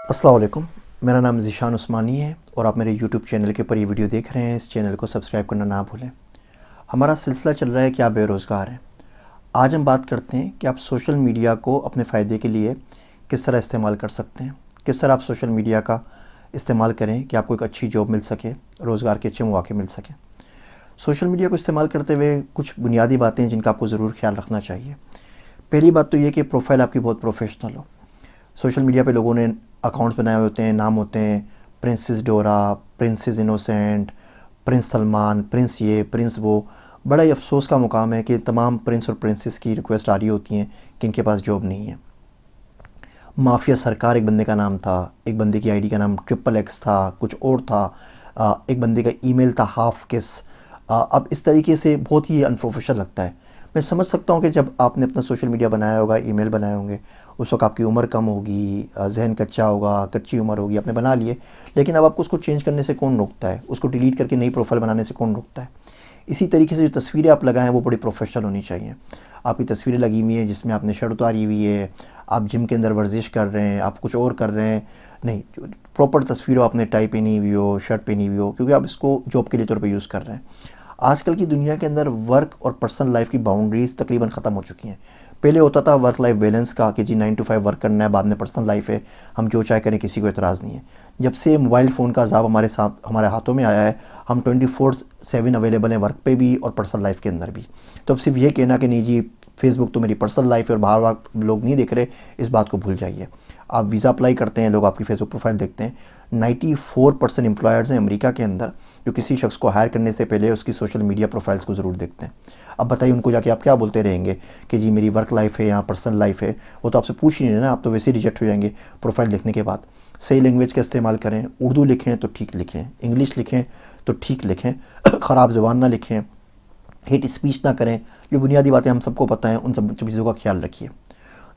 अस्सलाम वालेकुम। मेरा नाम ज़ीशान उस्मानी है और आप मेरे यूट्यूब चैनल के ऊपर ये वीडियो देख रहे हैं। इस चैनल को सब्सक्राइब करना ना भूलें। हमारा सिलसिला चल रहा है कि आप बेरोज़गार हैं। आज हम बात करते हैं कि आप सोशल मीडिया को अपने फ़ायदे के लिए किस तरह इस्तेमाल कर सकते हैं। किस तरह आप सोशल मीडिया का इस्तेमाल करें कि आपको एक अच्छी जॉब मिल सके, रोज़गार के अच्छे मौके मिल सकें। सोशल मीडिया को इस्तेमाल करते हुए कुछ बुनियादी बातें जिनका आपको ज़रूर ख्याल रखना चाहिए। पहली बात तो ये कि प्रोफ़ाइल आपकी बहुत प्रोफ़ेशनल हो। सोशल मीडिया पे लोगों ने अकाउंट्स बनाए हुए होते हैं, नाम होते हैं प्रिंसेस डोरा, princess innocent, Prince Salman, Prince ये, प्रिंस वो। बड़ा ही अफसोस का मुकाम है कि तमाम प्रिंस और प्रिंसेस की रिक्वेस्ट आ रही होती हैं कि इनके पास जॉब नहीं है। माफिया सरकार एक बंदे का नाम था, एक बंदे की आईडी का नाम XXX था, कुछ और था, एक बंदे का ईमेल था हाफ किस। अब इस तरीके से बहुत ही अनप्रोफेशनल लगता है। मैं समझ सकता हूँ कि जब आपने अपना सोशल मीडिया बनाया होगा, ईमेल बनाए होंगे, उस वक्त आपकी उम्र कम होगी, जहन कच्चा होगा, कच्ची उम्र होगी, आपने बना लिए। लेकिन अब आपको उसको चेंज करने से कौन रोकता है? उसको डिलीट करके नई प्रोफाइल बनाने से कौन रोकता है? इसी तरीके से जो तस्वीरें आप लगाएं वो बड़ी प्रोफेशनल होनी चाहिए। आपकी तस्वीरें लगी हुई हैं जिसमें आपने शर्ट उतारी हुई है, आप जिम के अंदर वर्जिश कर रहे हैं, आप कुछ और कर रहे हैं, नहीं, प्रॉपर तस्वीर हो, आपने टाई पहनी हुई हो, शर्ट पहनी हुई हो, क्योंकि आप इसको जॉब के लिए तौर पे यूज़ कर रहे हैं। आजकल की दुनिया के अंदर वर्क और पर्सनल लाइफ की बाउंड्रीज़ तकरीबन ख़त्म हो चुकी हैं। पहले होता था वर्क लाइफ बैलेंस का कि जी 9 to 5 वर्क करना है, बाद में पर्सनल लाइफ है, हम जो चाहे करें, किसी को एतराज़ नहीं है। जब से मोबाइल फ़ोन का अज़ाब हमारे हाथों में आया है, हम 24/7 अवेलेबल हैं वर्क पे भी और पर्सनल लाइफ के अंदर भी। तो अब सिर्फ ये कहना कि नहीं जी फेसबुक तो मेरी पर्सनल लाइफ है और बाहर लोग नहीं देख रहे, इस बात को भूल जाइए। आप वीज़ा अप्लाई करते हैं, लोग आपकी फेसबुक प्रोफाइल देखते हैं। 94% एम्प्लॉयर्स हैं अमेरिका के अंदर जो किसी शख्स को हायर करने से पहले उसकी सोशल मीडिया प्रोफाइल्स को ज़रूर देखते हैं। अब बताइए उनको जाके आप क्या बोलते रहेंगे कि जी मेरी वर्क लाइफ है या पर्सनल लाइफ है? वो तो आपसे पूछ ही नहीं रहे ना, आप तो वैसे ही रिजेक्ट हो जाएंगे प्रोफाइल देखने के बाद। सही लैंग्वेज का इस्तेमाल करें, उर्दू लिखें तो ठीक लिखें, इंग्लिश लिखें तो ठीक लिखें, ख़राब ज़बान ना लिखें, हेट स्पीच ना करें। जो बुनियादी बातें हम सबको पता हैं, उन सब चीज़ों का ख्याल रखिए।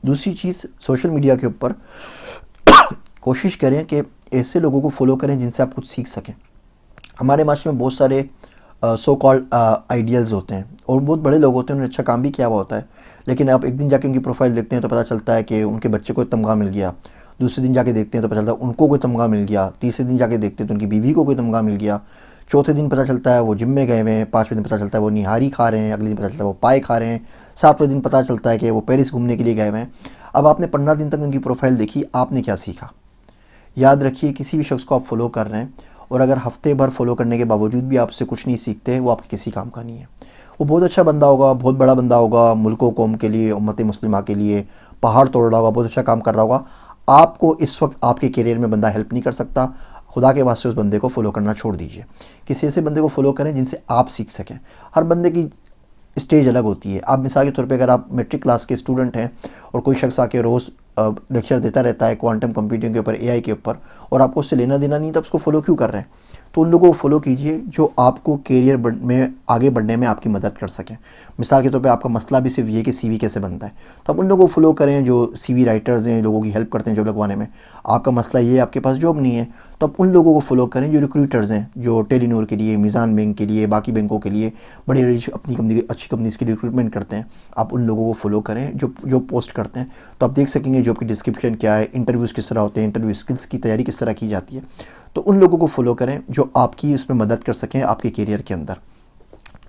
दूसरी चीज़, सोशल मीडिया के ऊपर कोशिश करें कि ऐसे लोगों को फॉलो करें जिनसे आप कुछ सीख सकें। हमारे माशरे में बहुत सारे सो कॉल्ड आइडियल्स होते हैं और बहुत बड़े लोग होते हैं, उन्होंने अच्छा काम भी किया हुआ होता है, लेकिन आप एक दिन जाके उनकी प्रोफाइल देखते हैं तो पता चलता है कि उनके बच्चे को तमगा मिल गया। दूसरे दिन जाके देखते हैं तो पता चलता है उनको कोई तमगा मिल गया। तीसरे दिन जाके देखते हैं तो उनकी बीवी को कोई तमगा मिल गया। चौथे दिन पता चलता है वो जिम में गए हुए हैं। पाँचवें दिन पता चलता है वो निहारी खा रहे हैं। अगले दिन पता चलता है वो पाए खा रहे हैं। सातवें दिन पता चलता है कि वो पेरिस घूमने के लिए गए हुए हैं। अब आपने 15 दिन तक उनकी प्रोफाइल देखी, आपने क्या सीखा? याद रखिए, किसी भी शख्स को आप फॉलो कर रहे हैं और अगर हफ्ते भर फॉलो करने के बावजूद भी आपसे कुछ नहीं सीखते, वो आपके किसी काम का नहीं है। वो बहुत अच्छा बंदा होगा, बहुत बड़ा बंदा होगा, मुल्क व कौम के लिए, उम्मत मुस्लिमा के लिए पहाड़ तोड़ रहा होगा, बहुत अच्छा काम कर रहा होगा। आपको इस वक्त आपके करियर में बंदा हेल्प नहीं कर सकता। खुदा के वास्ते उस बंदे को फॉलो करना छोड़ दीजिए। किसी ऐसे बंदे को फॉलो करें जिनसे आप सीख सकें। हर बंदे की स्टेज अलग होती है। आप मिसाल के तौर पे अगर आप मैट्रिक क्लास के स्टूडेंट हैं और कोई शख्स आके रोज़ लेक्चर देता रहता है क्वांटम कंप्यूटिंग के ऊपर, एआई के ऊपर, और आपको उससे लेना देना नहीं, तो आप उसको फॉलो क्यों कर रहे हैं? तो उन लोगों को फॉलो कीजिए जो आपको करियर में आगे बढ़ने में आपकी मदद कर सकें। मिसाल के तौर पे आपका मसला भी सिर्फ ये कि सीवी कैसे बनता है, तो आप उन लोगों को फॉलो करें जो सीवी राइटर्स हैं, लोगों की हेल्प करते हैं जॉब लगवाने में। आपका मसला ये है आपके पास जॉब नहीं है, तो आप उन लोगों को फॉलो करें जो रिक्रूटर्स हैं, जो टेलीनूर के लिए, मीज़ान बैंक के लिए, बाकी बैंकों के लिए बड़ी बड़ी अपनी कंपनी, अच्छी कंपनीज़ की रिक्रूटमेंट करते हैं। आप उन लोगों को फॉलो करें जो पोस्ट करते हैं, तो आप देख सकेंगे जॉब की डिस्क्रिप्शन क्या है, इंटरव्यूज़ किस तरह होते हैं, इंटरव्यू स्किल्स की तैयारी किस तरह की जाती है। तो उन लोगों को फॉलो करें जो आपकी उसमें मदद कर सकें आपके करियर के अंदर।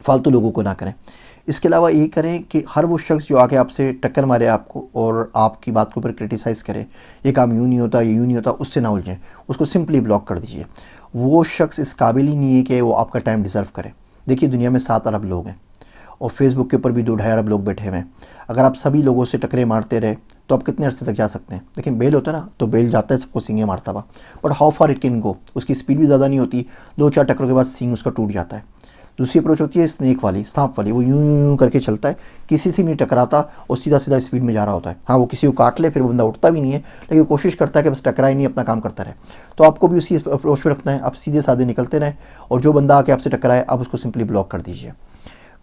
फालतू लोगों को ना करें। इसके अलावा ये करें कि हर वो शख्स जो आके आपसे टक्कर मारे आपको और आपकी बात के ऊपर क्रिटिसाइज़ करे, ये काम यूँ नहीं होता, ये यूँ नहीं होता, उससे ना उलझें, उसको सिंपली ब्लॉक कर दीजिए। वो शख्स इस काबिल ही नहीं है कि वो आपका टाइम डिज़र्व करे। देखिए दुनिया में 7 अरब लोग हैं और फेसबुक के ऊपर भी 2-2.5 अरब लोग बैठे हुए हैं। अगर आप सभी लोगों से टकरे मारते रहे तो आप कितने अरसे तक जा सकते हैं? लेकिन बेल होता है ना, तो बेल जाता है सबको सींगे मारता हुआ, but how far it can go, उसकी स्पीड भी ज़्यादा नहीं होती, 2-4 टक्करों के बाद सींग उसका टूट जाता है। दूसरी अप्रोच होती है स्नेक वाली, सांप वाली, वो यूं यूं यूं करके चलता है, किसी से नहीं टकराता और सीधा सीधा स्पीड में जा रहा होता है। हाँ, वो किसी को काट ले फिर वो बंदा उठता भी नहीं है, लेकिन कोशिश करता है कि बस टकराए नहीं, अपना काम करता रहे। तो आपको भी उसी अप्रोच में रखना है, आप सीधे साधे निकलते रहें और जो बंदा आके आपसे टकराए आप उसको सिंपली ब्लॉक कर दीजिए।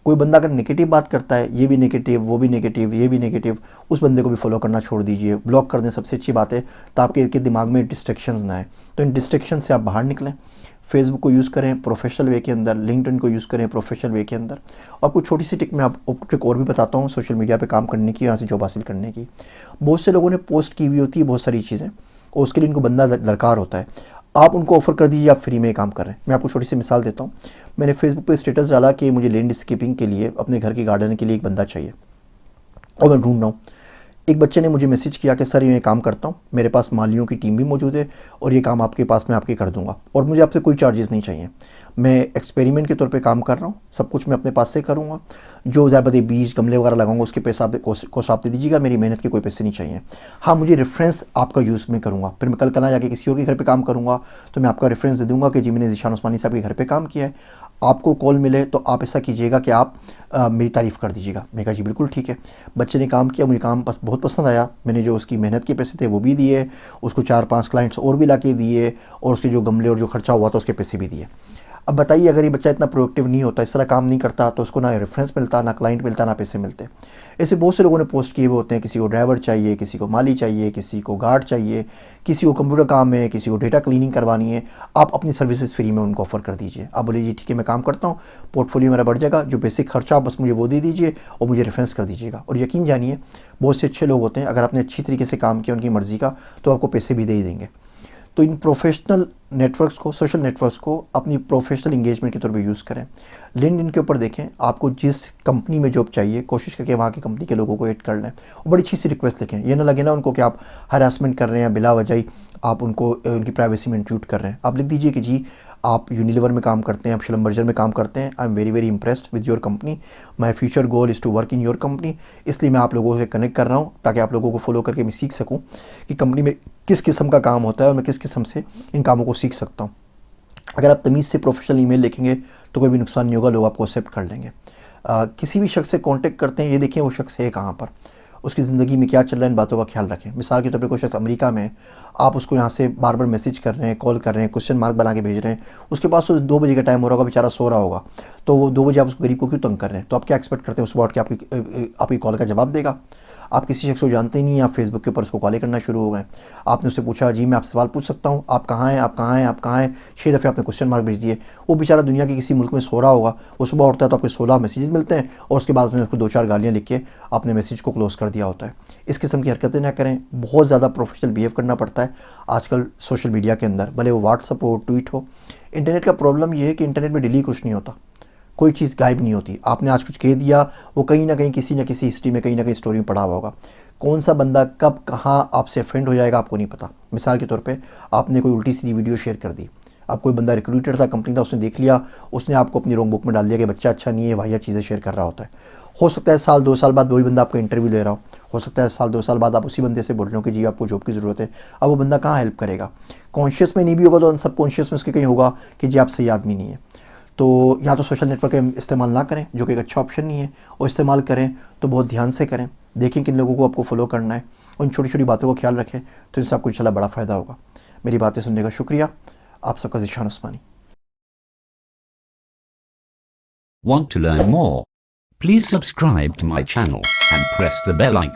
कोई बंदा अगर नेगेटिव बात करता है, ये भी नेगेटिव, वो भी नेगेटिव, ये भी नेगेटिव, उस बंदे को भी फॉलो करना छोड़ दीजिए। ब्लॉक कर दें सबसे अच्छी बात है, तो आपके दिमाग में डिस्ट्रैक्शंस ना आए। तो इन डिस्ट्रैक्शन से आप बाहर निकलें। फेसबुक को यूज़ करें प्रोफेशनल वे के अंदर, लिंक्डइन को यूज़ करें प्रोफेशनल वे के अंदर। और कुछ छोटी सी टिक मैं आपको ट्रिक और भी बताता हूँ सोशल मीडिया पे काम करने की, यहाँ से जॉब हासिल करने की। बहुत से लोगों ने पोस्ट की हुई होती है बहुत सारी चीज़ें, और उसके लिए इनको बंदा दरकार होता है। आप उनको ऑफ़र कर दीजिए आप फ्री में काम कर रहे हैं। मैं आपको छोटी सी मिसाल देता हूँ। मैंने फेसबुक पे स्टेटस डाला कि मुझे लैंडस्केपिंग के लिए अपने घर के गार्डन के लिए एक बंदा चाहिए और मैं ढूंढ रहा हूँ। एक बच्चे ने मुझे मैसेज किया कि सर ये काम करता हूँ, मेरे पास मालियों की टीम भी मौजूद है और ये काम आपके पास मैं आपके कर दूंगा और मुझे आपसे कोई चार्जेस नहीं चाहिए। मैं एक्सपेरिमेंट के तौर पे काम कर रहा हूँ, सब कुछ मैं अपने पास से करूँगा। जो ज़्यादा बीज गमले वगैरह लगाऊंगा उसके पैसा आप कोस्ट आप दे दीजिएगा, मेरी मेहनत के कोई पैसे नहीं चाहिए। हाँ, मुझे रेफरेंस आपका यूज़ में करूँगा, फिर मैं कल ना जाके किसी और के घर पर काम करूँगा तो मैं आपका रेफरेंस दे दूँगा कि जी मैंने ज़ीशान उस्मानी साहब के घर पर काम किया है। आपको कॉल मिले तो आप ऐसा कीजिएगा कि आप मेरी तारीफ़ कर दीजिएगा। मैं कहा जी बिल्कुल ठीक है। बच्चे ने काम किया, मुझे काम बहुत पसंद आया। मैंने जो उसकी मेहनत के पैसे थे वो भी दिए, उसको 4-5 क्लाइंट्स और भी ला के दिए और उसके जो गमले और जो खर्चा हुआ था उसके पैसे भी दिए। अब बताइए अगर ये बच्चा इतना प्रोडक्टिव नहीं होता, इस तरह काम नहीं करता, तो उसको ना रेफरेंस मिलता, ना क्लाइंट मिलता, ना पैसे मिलते। ऐसे बहुत से लोगों ने पोस्ट किए हुए होते हैं, किसी को ड्राइवर चाहिए, किसी को माली चाहिए, किसी को गार्ड चाहिए, किसी को कंप्यूटर काम है, किसी को डेटा क्लीनिंग करवानी है। आप अपनी सर्विसेज फ्री में उनको ऑफर कर दीजिए। आप बोलिए जी ठीक है मैं काम करता हूँ, पोर्टफोलियो मेरा बढ़ जाएगा, जो बेसिक खर्चा बस मुझे वो दे दीजिए और मुझे रेफरेंस कर दीजिएगा। और यकीन जानिए बहुत से अच्छे लोग होते हैं, अगर आपने अच्छी तरीके से काम किया उनकी मर्ज़ी का, तो आपको पैसे भी दे ही देंगे। तो इन प्रोफेशनल नेटवर्क्स को, सोशल नेटवर्क्स को अपनी प्रोफेशनल इंगेजमेंट के तौर पे यूज़ करें। लिंक्डइन के ऊपर देखें, आपको जिस कंपनी में जॉब चाहिए कोशिश करके वहाँ की कंपनी के लोगों को ऐड कर लें और बड़ी अच्छी सी रिक्वेस्ट लिखें। ये ना लगे ना उनको कि आप हरासमेंट कर रहे हैं, बिला वजह आप उनको उनकी प्राइवेसी में इंट्रूड कर रहे हैं। आप लिख दीजिए कि जी आप यूनिलीवर में काम करते हैं, आप शिलंबर्जर में काम करते हैं, I am very very impressed with your company, my future goal is to work in your company. इसलिए मैं आप लोगों से कनेक्ट कर रहा हूँ ताकि आप लोगों को फॉलो करके मैं सीख सकूँ कि कंपनी में किस किस्म का काम होता है और मैं किस किस्म से इन कामों को सीख सकता हूँ। अगर आप तमीज़ से प्रोफेशनल ईमेल लिखेंगे तो कोई भी नुकसान नहीं होगा, लोग आपको एक्सेप्ट कर लेंगे। किसी भी शख्स से कांटेक्ट करते हैं, ये देखें वो शख्स है कहाँ पर, उसकी ज़िंदगी में क्या चल रहा है, इन बातों का ख्याल रखें। मिसाल के तौर पे कोई शख्स अमेरिका में है, आप उसको यहाँ से बार बार मैसेज कर रहे हैं, कॉल कर रहे हैं, क्वेश्चन मार्क बना के भेज रहे हैं, उसके पास तो 2 बजे का टाइम हो रहा होगा, बेचारा सो रहा होगा, तो वो 2 बजे आप उस गरीब को क्यों तंग कर रहे हैं? तो आप क्या एक्सपेक्ट करते हैं सुबह उठ के आपकी कॉल का जवाब देगा? आप किसी शख्स को जानते ही नहीं, आप फेसबुक के ऊपर उसको कॉलें करना शुरू हो गए। आपने उससे पूछा जी मैं आपसे सवाल पूछ सकता हूँ, आप कहाँ हैं, आप कहाँ हैं, आप कहाँ हैं, 6 दफ़े आपने क्वेश्चन मार्क भेज दिए। वो बेचारा दुनिया के किसी मुल्क में सो रहा होगा, वो सुबह उठता है तो आपके 16 मैसेजेस मिलते हैं और उसके बाद उसने उसको 2-4 गालियाँ लिख के अपने मैसेज को क्लोज़ कर दिया होता है। इस किस्म की हरकतें ना करें। बहुत ज़्यादा प्रोफेशनल बिहेव करना पड़ता है आजकल सोशल मीडिया के अंदर, भले वो व्हाट्सअप हो, ट्वीट हो। इंटरनेट का प्रॉब्लम ये है कि इंटरनेट में डेली कुछ नहीं होता, कोई चीज़ गायब नहीं होती। आपने आज कुछ कह दिया, वो कहीं ना कहीं किसी न किसी हिस्ट्री में, कहीं ना कहीं स्टोरी में पढ़ा हुआ होगा। कौन सा बंदा कब कहाँ आपसे ऑफेंड हो जाएगा आपको नहीं पता। मिसाल के तौर पे आपने कोई उल्टी सीधी वीडियो शेयर कर दी, अब कोई बंदा रिक्रूटर था, कंपनी था, उसने देख लिया, उसने आपको अपनी रॉन्ग बुक में डाल दिया कि बच्चा अच्छा नहीं है, वाहियात चीज़ें शेयर कर रहा होता है। हो सकता है साल 2 साल बाद वही बंदा आपका इंटरव्यू ले रहा हो सकता है साल 2 साल बाद आप उसी बंदे से बोल रहे हो कि जी आपको जॉब की ज़रूरत है। अब वो बंदा कहाँ हेल्प करेगा? कॉन्शियस में नहीं भी होगा तो सबकॉन्शियस में उसके कहीं होगा कि जी आप सही आदमी नहीं है। तो या तो सोशल नेटवर्क का इस्तेमाल ना करें, जो कि एक अच्छा ऑप्शन नहीं है, और इस्तेमाल करें तो बहुत ध्यान से करें। देखें किन लोगों को आपको फॉलो करना है, उन छोटी छोटी बातों का ख्याल रखें, तो इससे आपको इंशाल्लाह बड़ा फ़ायदा होगा। मेरी बातें सुनने का शुक्रिया। आप सबका ज़ीशान उस्मानी। Want to learn more? Please subscribe to my channel and press the bell icon.